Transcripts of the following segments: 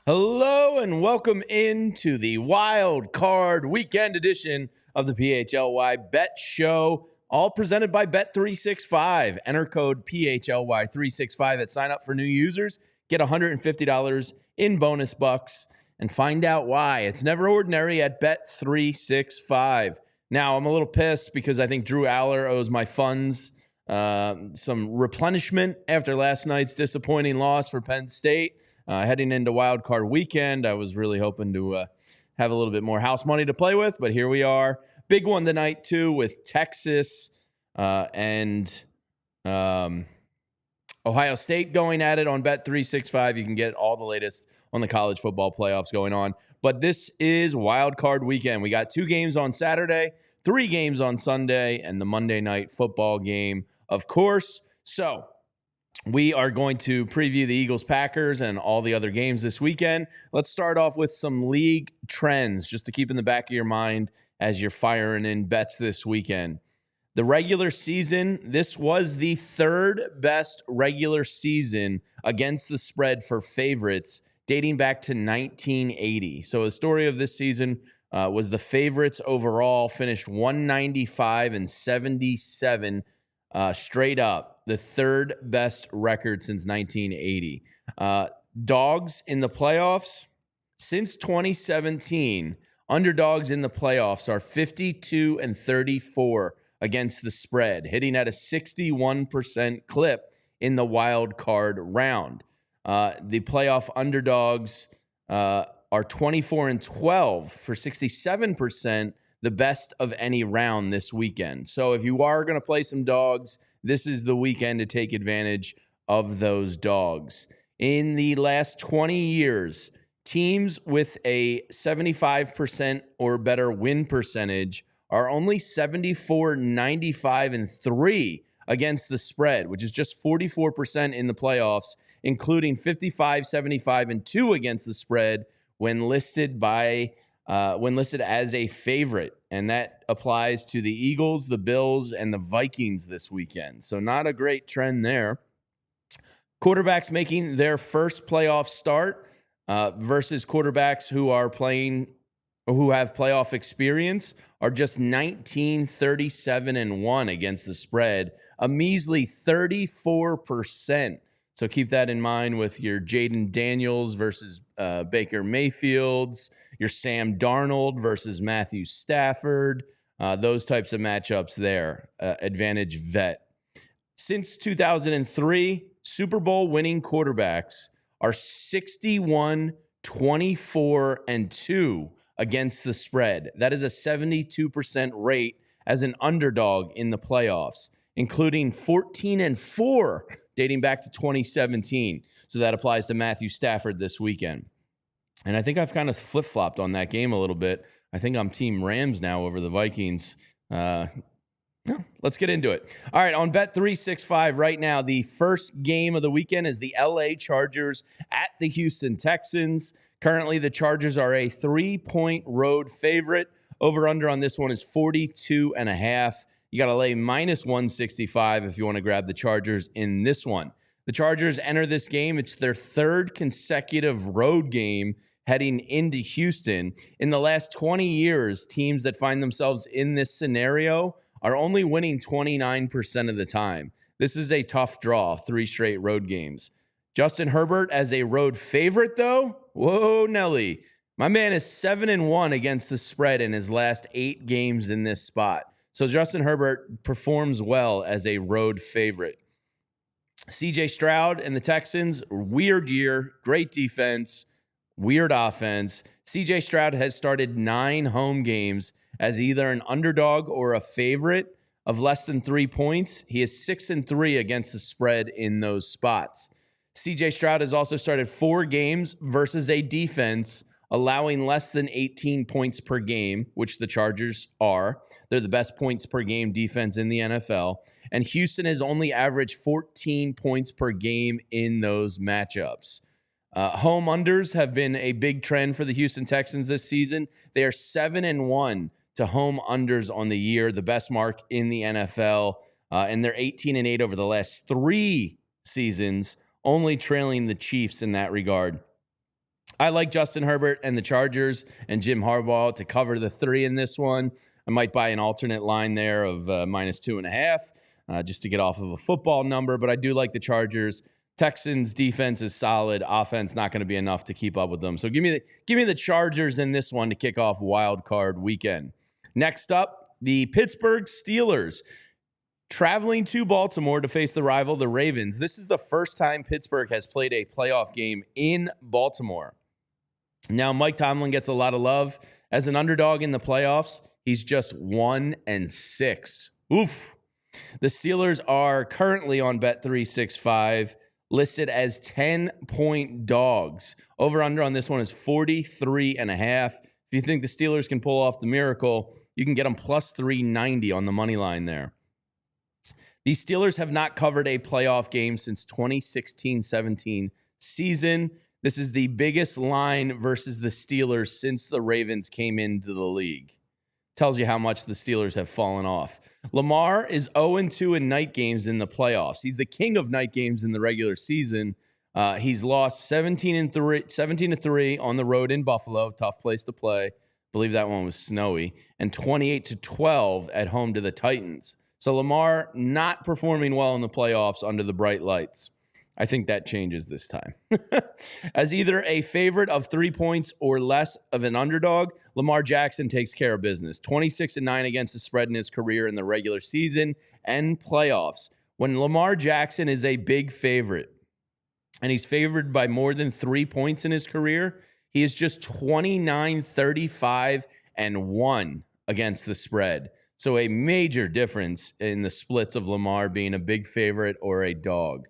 Hello and welcome into the Wildcard weekend edition of the PHLY Bet Show, all presented by Bet365. Enter code PHLY365 at sign up for new users. Get $150 in bonus bucks and find out why. It's never ordinary at Bet365. Now, I'm a little pissed because I think Drew Aller owes my funds some replenishment after last night's disappointing loss for Penn State. Heading into Wildcard weekend, I was really hoping to have a little bit more house money to play with, but here we are. Big one tonight, too, with Texas and Ohio State going at it on Bet365. You can get all the latest on the college football playoffs going on. But this is Wildcard weekend. We got 2 games on Saturday, 3 games on Sunday, and the Monday night football game, of course. So we are going to preview the Eagles-Packers and all the other games this weekend. Let's start off with some league trends just to keep in the back of your mind as you're firing in bets this weekend. The regular season, this was the 3rd best regular season against the spread for favorites dating back to 1980. So the story of this season was the favorites overall finished 195-77 straight up. The 3rd best record since 1980. Dogs in the playoffs, since 2017, underdogs in the playoffs are 52-34 against the spread, hitting at a 61% clip in the wild card round. The playoff underdogs are 24-12 for 67%, the best of any round this weekend. So if you are going to play some dogs, this is the weekend to take advantage of those dogs. In the last 20 years, teams with a 75% or better win percentage are only 74-95-3 against the spread, which is just 44% in the playoffs, including 55-75-2 against the spread when listed as a favorite. And that applies to the Eagles, the Bills, and the Vikings this weekend. So not a great trend there. Quarterbacks making their first playoff start versus quarterbacks who have playoff experience are just 19-37-1 against the spread, a measly 34%. So keep that in mind with your Jaden Daniels versus Baker Mayfields, your Sam Darnold versus Matthew Stafford, those types of matchups there, advantage vet. Since 2003, Super Bowl winning quarterbacks are 61-24-2 against the spread. That is a 72% rate as an underdog in the playoffs, including 14-4 dating back to 2017. So that applies to Matthew Stafford this weekend. And I think I've kind of flip-flopped on that game a little bit. I think I'm Team Rams now over the Vikings. Let's get into it. All right, on Bet365 right now, the first game of the weekend is the LA Chargers at the Houston Texans. Currently, the Chargers are a 3-point road favorite. Over-under on this one is 42.5. You got to lay minus 165 if you want to grab the Chargers in this one. The Chargers enter this game. It's their 3rd consecutive road game heading into Houston. In the last 20 years, teams that find themselves in this scenario are only winning 29% of the time. This is a tough draw, 3 straight road games. Justin Herbert as a road favorite, though, whoa, Nelly. My man is 7-1 against the spread in his last 8 games in this spot. So Justin Herbert performs well as a road favorite. CJ Stroud and the Texans, weird year, great defense, weird offense. CJ Stroud has started 9 home games as either an underdog or a favorite of less than 3 points. He is 6-3 against the spread in those spots. CJ Stroud has also started 4 games versus a defense allowing less than 18 points per game, which the Chargers are. They're the best points per game defense in the NFL. And Houston has only averaged 14 points per game in those matchups. Home unders have been a big trend for the Houston Texans this season. They are 7-1 to home unders on the year, the best mark in the NFL. And they're 18-8 over the last 3 seasons, only trailing the Chiefs in that regard. I like Justin Herbert and the Chargers and Jim Harbaugh to cover the 3 in this one. I might buy an alternate line there of -2.5 just to get off of a football number, but I do like the Chargers. Texans defense is solid. Offense not going to be enough to keep up with them. So give me the Chargers in this one to kick off Wild Card weekend. Next up, the Pittsburgh Steelers traveling to Baltimore to face the rival, the Ravens. This is the first time Pittsburgh has played a playoff game in Baltimore. Now, Mike Tomlin gets a lot of love as an underdog in the playoffs. He's just 1-6. Oof. The Steelers are currently on Bet365 listed as 10-point dogs. Over-under on this one is 43.5. If you think the Steelers can pull off the miracle, you can get them plus 390 on the money line there. The Steelers have not covered a playoff game since 2016-17 season. This is the biggest line versus the Steelers since the Ravens came into the league. Tells you how much the Steelers have fallen off. Lamar is 0-2 in night games in the playoffs. He's the king of night games in the regular season. He's lost 17-3 on the road in Buffalo, tough place to play. I believe that one was snowy, and 28-12 at home to the Titans. So Lamar not performing well in the playoffs under the bright lights. I think that changes this time. As either a favorite of 3 points or less of an underdog, Lamar Jackson takes care of business. 26-9 against the spread in his career in the regular season and playoffs. When Lamar Jackson is a big favorite, and he's favored by more than 3 points in his career, he is just 29-35-1 against the spread. So a major difference in the splits of Lamar being a big favorite or a dog.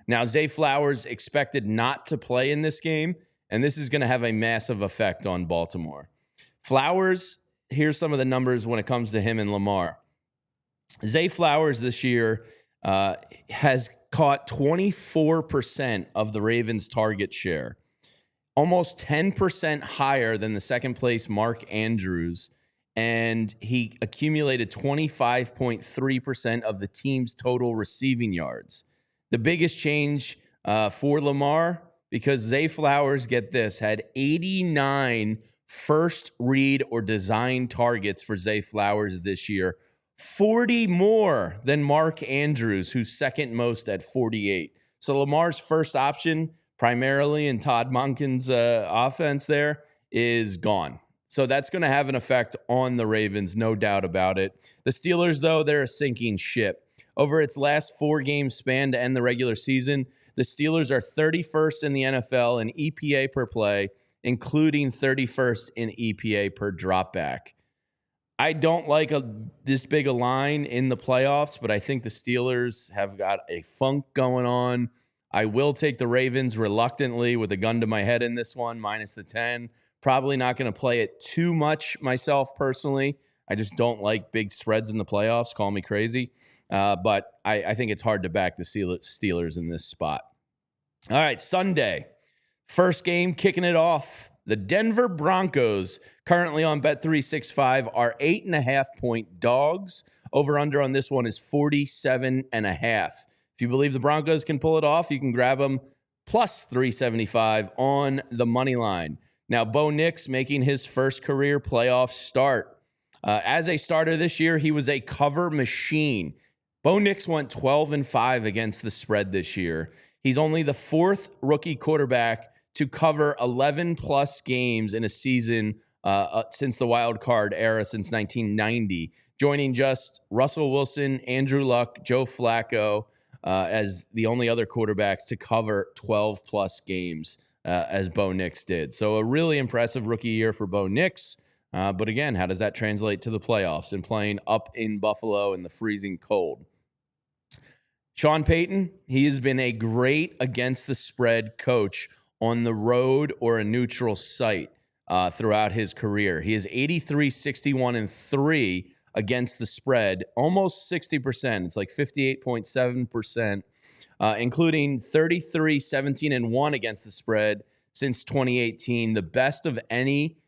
Now, Zay Flowers expected not to play in this game, and this is going to have a massive effect on Baltimore. Flowers, here's some of the numbers when it comes to him and Lamar. Zay Flowers this year has caught 24% of the Ravens' target share, almost 10% higher than the second place Mark Andrews, and he accumulated 25.3% of the team's total receiving yards. The biggest change for Lamar, because Zay Flowers, get this, had 89 first read or design targets for Zay Flowers this year, 40 more than Mark Andrews, who's second most at 48. So Lamar's first option, primarily in Todd Monken's offense there, is gone. So that's going to have an effect on the Ravens, no doubt about it. The Steelers, though, they're a sinking ship. Over its last 4 game span to end the regular season, the Steelers are 31st in the NFL in EPA per play, including 31st in EPA per dropback. I don't like this big a line in the playoffs, but I think the Steelers have got a funk going on. I will take the Ravens reluctantly with a gun to my head in this one, minus the 10. Probably not going to play it too much myself personally. I just don't like big spreads in the playoffs. Call me crazy. But I think it's hard to back the Steelers in this spot. All right, Sunday. First game kicking it off. The Denver Broncos, currently on Bet365, are 8.5-point dogs. Over-under on this one is 47.5. If you believe the Broncos can pull it off, you can grab them plus 375 on the money line. Now, Bo Nix making his first career playoff start. As a starter this year, he was a cover machine. Bo Nix went 12-5 against the spread this year. He's only the 4th rookie quarterback to cover 11-plus games in a season since the Wildcard era, since 1990, joining just Russell Wilson, Andrew Luck, Joe Flacco as the only other quarterbacks to cover 12-plus games as Bo Nix did. So a really impressive rookie year for Bo Nix. But again, how does that translate to the playoffs and playing up in Buffalo in the freezing cold? Sean Payton, he has been a great against the spread coach on the road or a neutral site throughout his career. He is 83-61-3 against the spread, almost 60%. It's like 58.7%, including 33-17-1 against the spread since 2018, the best of any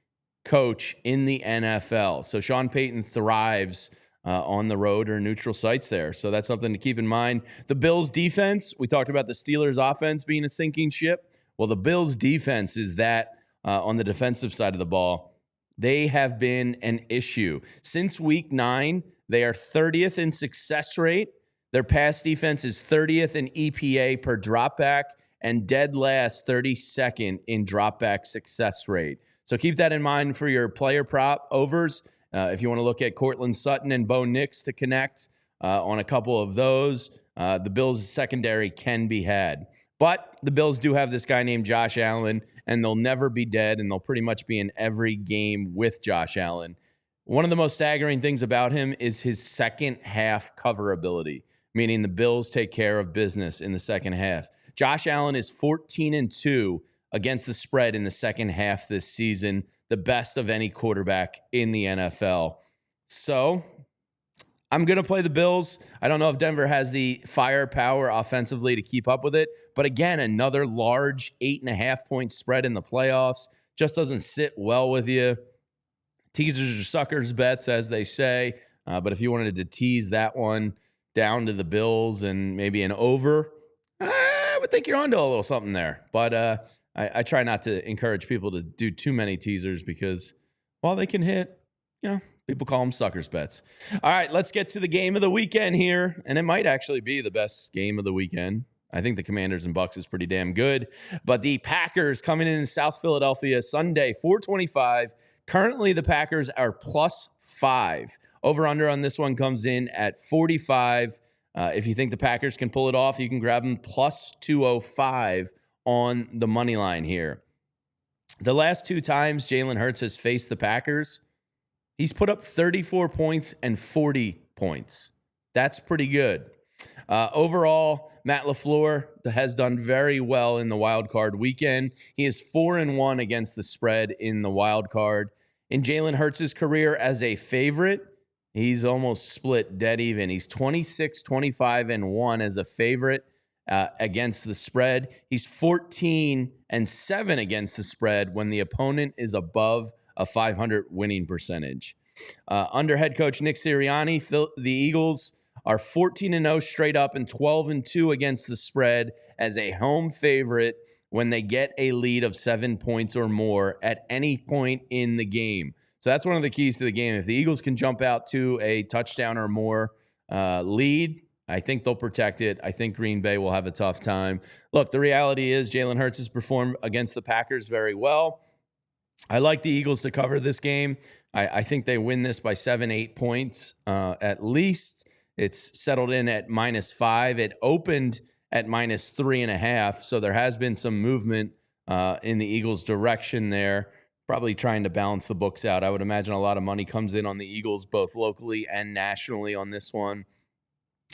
coach in the NFL. So Sean Payton thrives on the road or neutral sites there. So that's something to keep in mind. The Bills defense, we talked about the Steelers offense being a sinking ship. Well, the Bills defense is that on the defensive side of the ball, they have been an issue. Since week 9, they are 30th in success rate. Their pass defense is 30th in EPA per dropback and dead last 32nd in dropback success rate. So keep that in mind for your player prop overs. If you want to look at Cortland Sutton and Bo Nix to connect on a couple of those, the Bills' secondary can be had. But the Bills do have this guy named Josh Allen, and they'll never be dead, and they'll pretty much be in every game with Josh Allen. One of the most staggering things about him is his second half coverability, meaning the Bills take care of business in the second half. Josh Allen is 14-2 against the spread in the second half this season, the best of any quarterback in the NFL. So I'm going to play the Bills. I don't know if Denver has the firepower offensively to keep up with it. But again, another large 8.5-point spread in the playoffs just doesn't sit well with you. Teasers are suckers bets, as they say. But if you wanted to tease that one down to the Bills and maybe an over, I would think you're onto a little something there. But I try not to encourage people to do too many teasers because while they can hit, people call them suckers bets. All right, let's get to the game of the weekend here. And it might actually be the best game of the weekend. I think the Commanders and Bucks is pretty damn good. But the Packers coming in South Philadelphia Sunday, 425. Currently, the Packers are +5. Over-under on this one comes in at 45. If you think the Packers can pull it off, you can grab them +205 on the money line here. The last 2 times Jalen Hurts has faced the Packers, he's put up 34 points and 40 points. That's pretty good. Overall, Matt LaFleur has done very well in the Wildcard weekend. He is 4-1 against the spread in the Wildcard. In Jalen Hurts' career as a favorite, he's almost split dead even. He's 26-25-1 as a favorite against the spread. He's 14-7 against the spread when the opponent is above a 500 winning percentage. Under head coach Nick Sirianni, the Eagles are 14-0 straight up and 12-2 against the spread as a home favorite when they get a lead of 7 points or more at any point in the game. So that's one of the keys to the game. If the Eagles can jump out to a touchdown or more lead, I think they'll protect it. I think Green Bay will have a tough time. Look, the reality is Jalen Hurts has performed against the Packers very well. I like the Eagles to cover this game. I think they win this by 7-8 points at least. It's settled in at -5. It opened at -3.5. So there has been some movement in the Eagles' direction there, probably trying to balance the books out. I would imagine a lot of money comes in on the Eagles, both locally and nationally on this one.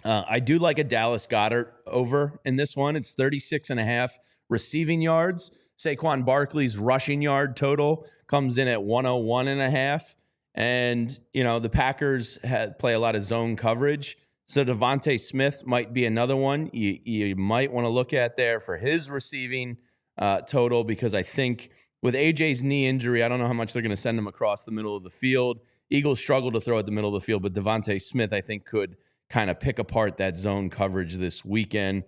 I do like a Dallas Goedert over in this one. It's 36.5 receiving yards. Saquon Barkley's rushing yard total comes in at 101.5. And, the Packers play a lot of zone coverage. So Devontae Smith might be another one you might want to look at there for his receiving total, because I think with AJ's knee injury, I don't know how much they're going to send him across the middle of the field. Eagles struggle to throw at the middle of the field, but Devontae Smith, I think, could kind of pick apart that zone coverage this weekend.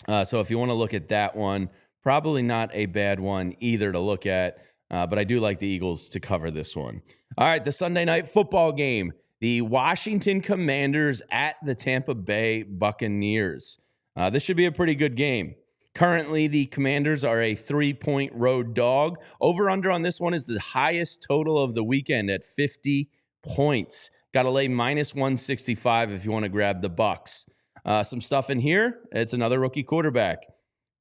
So if you want to look at that one, probably not a bad one either to look at. But I do like the Eagles to cover this one. All right, the Sunday night football game. The Washington Commanders at the Tampa Bay Buccaneers. This should be a pretty good game. Currently, the Commanders are a 3-point road dog. Over-under on this one is the highest total of the weekend at 50 points. Got to lay -165 if you want to grab the Bucks. Some stuff in here. It's another rookie quarterback.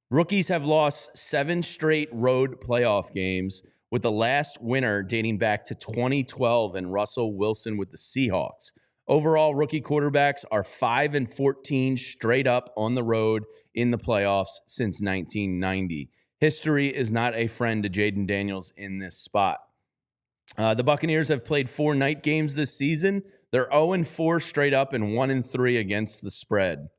Rookies have lost 7 straight road playoff games, with the last winner dating back to 2012 and Russell Wilson with the Seahawks. Overall, rookie quarterbacks are 5-14 straight up on the road in the playoffs since 1990. History is not a friend to Jaden Daniels in this spot. The Buccaneers have played 4 night games this season. They're 0-4 straight up and 1-3 against the spread.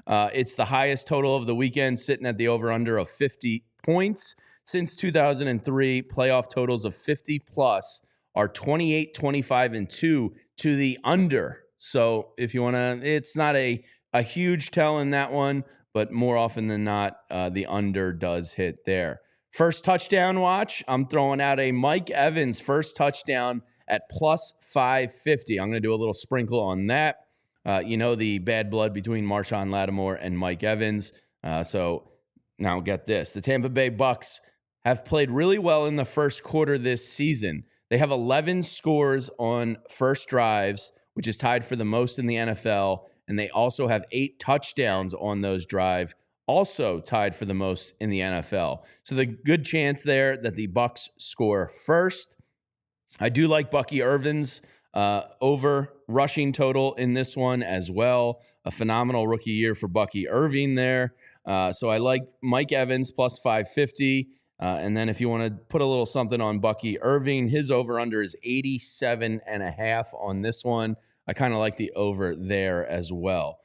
It's the highest total of the weekend, sitting at the over-under of 50 points. Since 2003, playoff totals of 50-plus are 28, 25, and 2 to the under. So if you want to, it's not a huge tell in that one, but more often than not, the under does hit there. First touchdown watch, I'm throwing out a Mike Evans first touchdown at plus 550. I'm going to do a little sprinkle on that. The bad blood between Marshawn Lattimore and Mike Evans. So now get this. The Tampa Bay Bucks have played really well in the first quarter this season. They have 11 scores on first drives, which is tied for the most in the NFL. And they also have 8 touchdowns on those drives, also tied for the most in the NFL. So the good chance there that the Bucks score first. I do like Bucky Irvin's over rushing total in this one as well. A phenomenal rookie year for Bucky Irving there. So I like Mike Evans plus 550. And then if you want to put a little something on Bucky Irving, his over-under is 87.5 on this one. I kind of like the over there as well.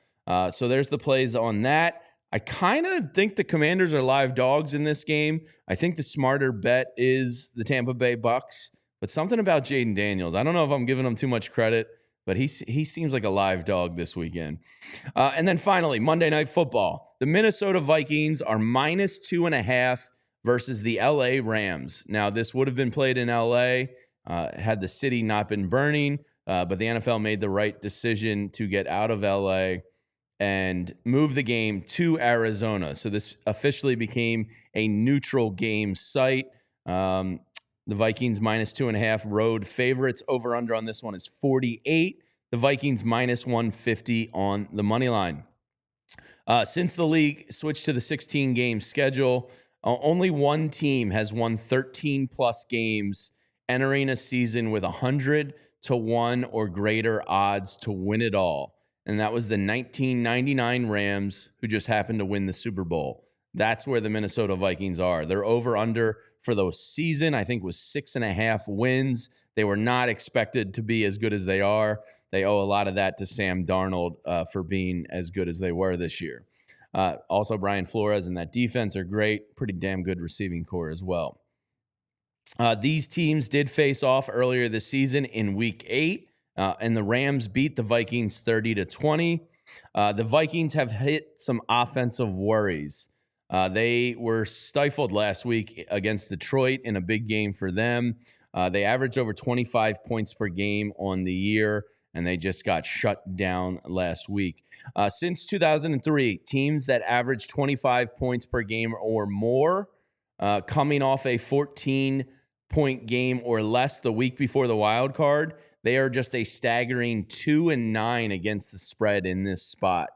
So there's the plays on that. I kind of think the Commanders are live dogs in this game. I think the smarter bet is the Tampa Bay Bucks. But something about Jaden Daniels, I don't know if I'm giving him too much credit, but he seems like a live dog this weekend. And then finally, Monday Night Football. The Minnesota Vikings are minus 2.5 versus the LA Rams. Now, this would have been played in LA had the city not been burning, but the NFL made the right decision to get out of LA and move the game to Arizona. So this officially became a neutral game site. The Vikings minus 2.5 road favorites. Over under on this one is 48. The Vikings minus 150 on the money line. Since the league switched to the 16-game schedule, only one team has won 13-plus games entering a season with 100-1 or greater odds to win it all. And that was the 1999 Rams, who just happened to win the Super Bowl. That's where the Minnesota Vikings are. They're over-under for the season, I think, was 6.5 wins. They were not expected to be as good as they are. They owe a lot of that to Sam Darnold for being as good as they were this year. Also, Brian Flores and that defense are great. Pretty damn good receiving core as well. These teams did face off earlier this season in Week 8, and the Rams beat the Vikings 30-20. The Vikings have hit some offensive worries. They were stifled last week against Detroit in a big game for them. They averaged over 25 points per game on the year, and they just got shut down last week. Since 2003, teams that average 25 points per game or more, coming off a 14-point game or less the week before the wild card, they are just a staggering 2-9 against the spread in this spot.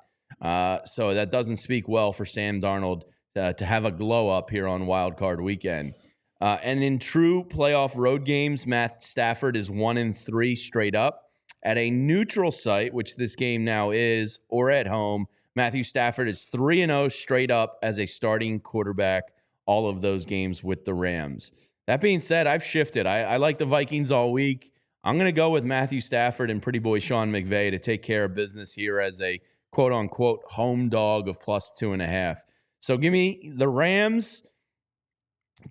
So that doesn't speak well for Sam Darnold to have a glow up here on Wild Card weekend. And in true playoff road games, Matt Stafford is 1-3 straight up. At a neutral site, which this game now is, or at home, Matthew Stafford is 3-0 straight up as a starting quarterback, all of those games with the Rams. That being said, I've shifted. I like the Vikings all week. I'm going to go with Matthew Stafford and pretty boy Sean McVay to take care of business here as a quote-unquote home dog of plus 2.5. So give me the Rams.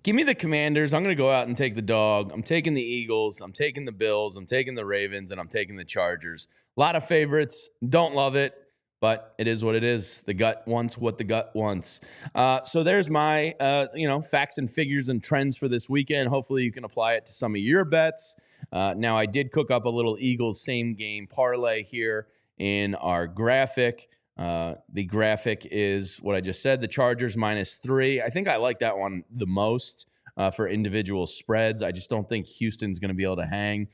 Give me the Commanders. I'm going to go out and take the dog. I'm taking the Eagles. I'm taking the Bills. I'm taking the Ravens. And I'm taking the Chargers. A lot of favorites. Don't love it, but it is what it is. The gut wants what the gut wants. So there's my, facts and figures and trends for this weekend. Hopefully you can apply it to some of your bets. Now, I did cook up a little Eagles same game parlay here in our graphic. The graphic is what I just said, the Chargers -3. I think I like that one the most for individual spreads. I just don't think Houston's going to be able to hang.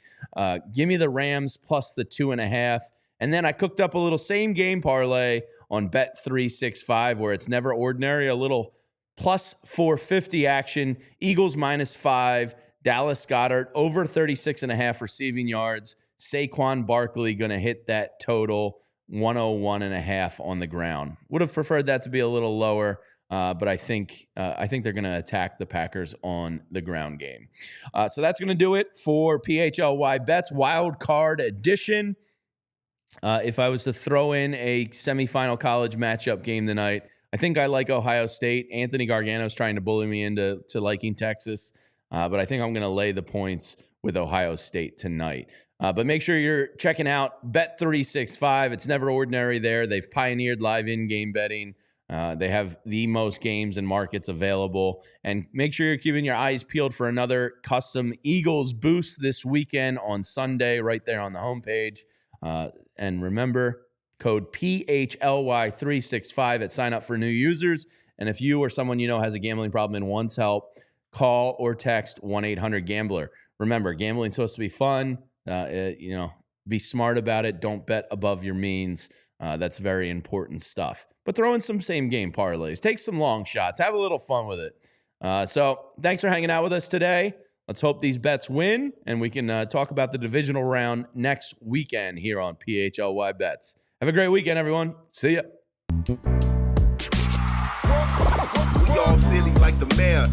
Give me the Rams plus the 2.5. And then I cooked up a little same game parlay on Bet365 where it's never ordinary, a little plus 450 action. Eagles -5. Dallas Goedert over 36.5 receiving yards. Saquon Barkley going to hit that total 101.5 on the ground. Would have preferred that to be a little lower, but I think they're going to attack the Packers on the ground game. So that's going to do it for PHLY Bets Wild Card Edition. If I was to throw in a semifinal college matchup game tonight, I think I like Ohio State. Anthony Gargano's trying to bully me into liking Texas, but I think I'm going to lay the points with Ohio State tonight. But make sure you're checking out Bet365. It's never ordinary there. They've pioneered live in-game betting. They have the most games and markets available. And make sure you're keeping your eyes peeled for another custom Eagles boost this weekend on Sunday, right there on the homepage. And remember, code PHLY365 at sign up for new users. And if you or someone you know has a gambling problem and wants help, call or text 1-800-GAMBLER. Remember, gambling's supposed to be fun. Be smart about it. Don't bet above your means. That's very important stuff. But throw in some same game parlays. Take some long shots. Have a little fun with it. So thanks for hanging out with us today. Let's hope these bets win, and we can talk about the divisional round next weekend here on PHLY Bets. Have a great weekend, everyone. See ya. We all silly like the mayor.